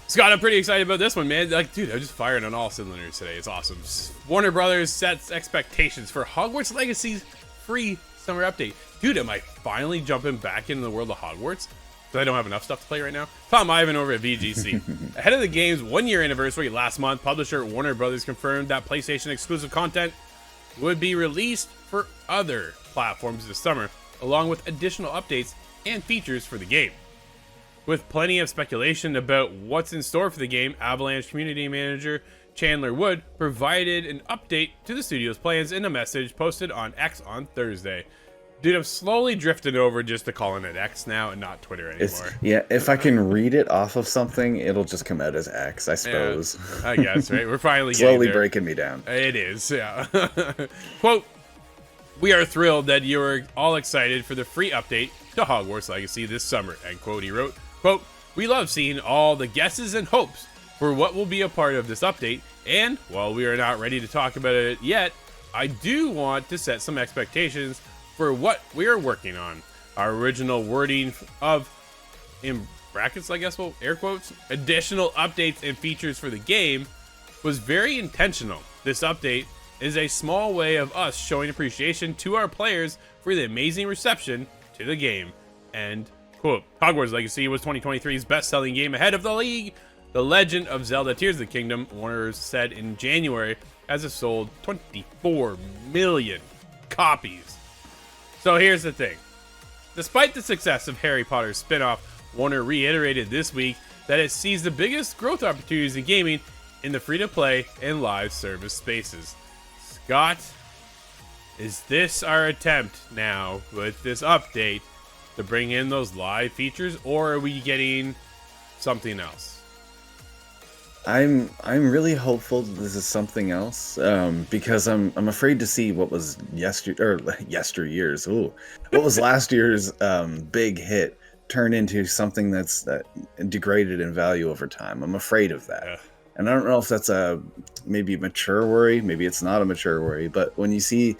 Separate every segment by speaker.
Speaker 1: Scott, I'm pretty excited about this one, man. Like, dude, I'm just firing on all cylinders today. It's awesome. Warner Brothers sets expectations for Hogwarts Legacy's free summer update. Dude, am I finally jumping back into the world of Hogwarts? Because I don't have enough stuff to play right now. Tom Ivan over at VGC. Ahead of the game's 1-year anniversary last month, publisher Warner Brothers confirmed that PlayStation exclusive content would be released for other platforms this summer, along with additional updates and features for the game. With plenty of speculation about what's in store for the game, Avalanche community manager Chandler Woods provided an update to the studio's plans in a message posted on X on Thursday. Dude, I'm slowly drifting over just to calling it X now and not Twitter anymore.
Speaker 2: If I can read it off of something, it'll just come out as X, I suppose.
Speaker 1: Yeah, I guess, right? We're finally
Speaker 2: slowly breaking me down.
Speaker 1: It is, yeah. Quote, "We are thrilled that you're all excited for the free update to Hogwarts Legacy this summer," end quote, he wrote. Quote, "We love seeing all the guesses and hopes for what will be a part of this update, and while we are not ready to talk about it yet, I do want to set some expectations for what we are working on. Our original wording of, in brackets, I guess, well, air quotes, additional updates and features for the game was very intentional. This update is a small way of us showing appreciation to our players for the amazing reception to the game," end quote. Hogwarts Legacy was 2023's best-selling game ahead of The Legend of Zelda Tears of the Kingdom, Warner said in January, as it sold 24 million copies. So here's the thing. Despite the success of Harry Potter's spin-off, Warner reiterated this week that it sees the biggest growth opportunities in gaming in the free-to-play and live service spaces. Scott, is this our attempt now with this update to bring in those live features, or are we getting something else?
Speaker 2: I'm really hopeful that this is something else, because I'm afraid to see what was yesteryear's. Ooh, what was last year's big hit turn into something that's degraded in value over time. I'm afraid of that, yeah. And I don't know if that's a maybe mature worry, maybe it's not a mature worry, but when you see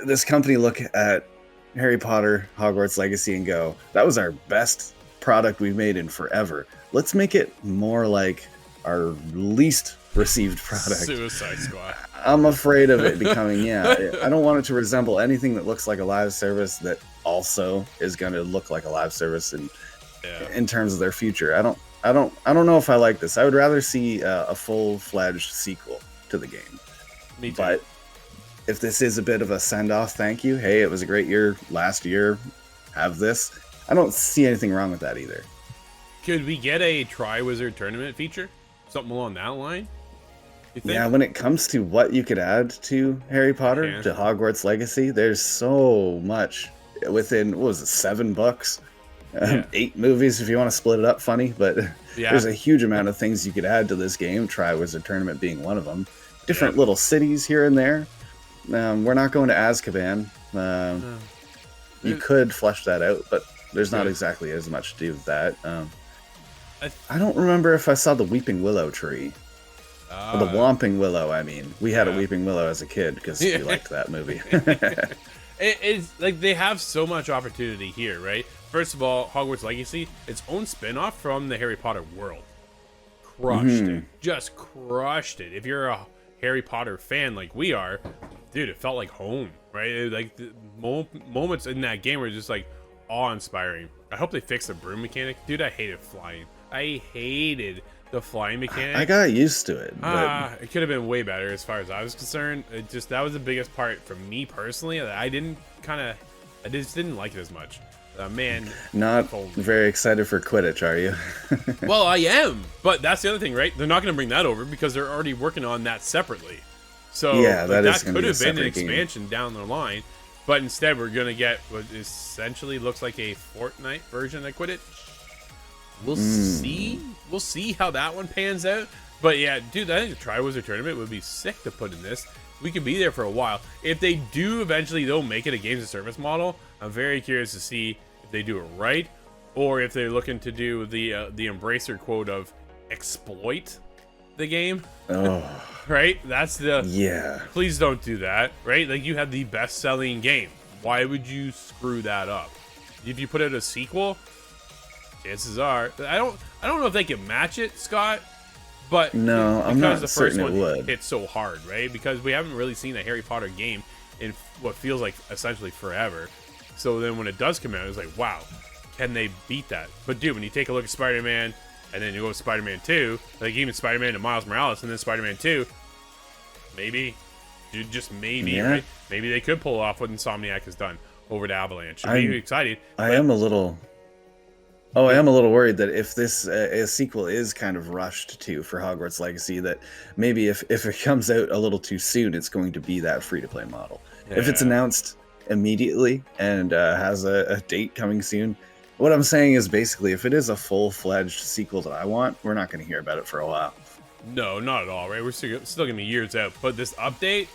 Speaker 2: this company look at Harry Potter Hogwarts Legacy and go, that was our best product we've made in forever. Let's make it more like our least received product.
Speaker 1: Suicide Squad.
Speaker 2: I'm afraid of it becoming, I don't want it to resemble anything that looks like a live service that also is going to look like a live service in terms of their future. I don't know if I like this. I would rather see a full-fledged sequel to the game.
Speaker 1: Me too.
Speaker 2: But if this is a bit of a send-off, thank you. Hey, it was a great year last year. Have this. I don't see anything wrong with that either.
Speaker 1: Could we get a Triwizard Tournament feature? Something along that line? You think?
Speaker 2: Yeah, when it comes to what you could add to Harry Potter, to Hogwarts Legacy, there's so much within, what was it, $7? 8 movies if you want to split it up funny, but there's a huge amount of things you could add to this game, Triwizard Tournament being one of them. Different little cities here and there. We're not going to Azkaban. You could flesh that out, but there's not exactly as much to do with that. I don't remember if I saw the Weeping Willow tree. Or the Whomping Willow, I mean. We had a Weeping Willow as a kid because we liked that movie.
Speaker 1: It's like they have so much opportunity here, right? First of all, Hogwarts Legacy, its own spin-off from the Harry Potter world. Crushed it. Just crushed it. If you're a Harry Potter fan like we are, dude, it felt like home, right? Like the moments in that game were just like awe-inspiring. I hope they fix the broom mechanic. Dude, I hated flying. I hated the flying mechanic.
Speaker 2: I got used to it.
Speaker 1: It could have been way better as far as I was concerned. That was the biggest part for me personally. I just didn't like it as much. Man,
Speaker 2: not very excited for Quidditch, are you?
Speaker 1: Well, I am, but that's the other thing, right? They're not going to bring that over because they're already working on that separately. So that could have been an expansion down the line, but instead we're going to get what essentially looks like a Fortnite version of Quidditch. We'll see. We'll see how that one pans out. But yeah, dude, I think the Triwizard Tournament would be sick to put in this. We could be there for a while. If they do eventually, they'll make it a games of service model. I'm very curious to see if they do it right, or if they're looking to do the Embracer quote of exploit the game.
Speaker 2: Oh,
Speaker 1: right. That's Please don't do that. Right. Like, you have the best-selling game. Why would you screw that up? If you put out a sequel, chances are, I don't know if they can match it, Scott. But
Speaker 2: No, I'm not
Speaker 1: the first
Speaker 2: certain
Speaker 1: one
Speaker 2: it would.
Speaker 1: hit so hard, right? Because we haven't really seen a Harry Potter game in what feels like essentially forever. So then when it does come out, it's like, wow, can they beat that? But dude, when you take a look at Spider-Man, and then you go to Spider-Man 2, like even Spider-Man to Miles Morales, and then Spider-Man 2, maybe, dude, just maybe, right? Maybe they could pull off what Insomniac has done over to Avalanche. I'm excited.
Speaker 2: I am a little worried that if this a sequel is kind of rushed too for Hogwarts Legacy, that maybe if it comes out a little too soon, it's going to be that free-to-play model.
Speaker 1: Yeah.
Speaker 2: If it's announced immediately and has a date coming soon, what I'm saying is basically if it is a full-fledged sequel that I want, we're not going to hear about it for a while.
Speaker 1: No, not at all, right? We're still going to be years out. But this update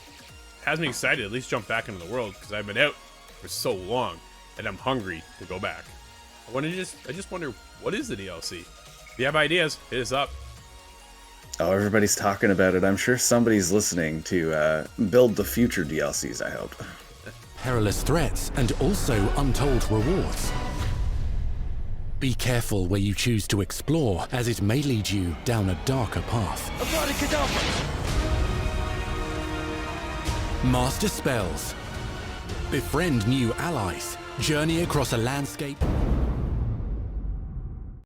Speaker 1: has me excited to at least jump back into the world because I've been out for so long and I'm hungry to go back. I just wonder, what is the DLC? If you have ideas, hit us up.
Speaker 2: Oh, everybody's talking about it. I'm sure somebody's listening to build the future DLCs, I hope.
Speaker 3: Perilous threats and also untold rewards. Be careful where you choose to explore, as it may lead you down a darker path. Master spells. Befriend new allies. Journey across a landscape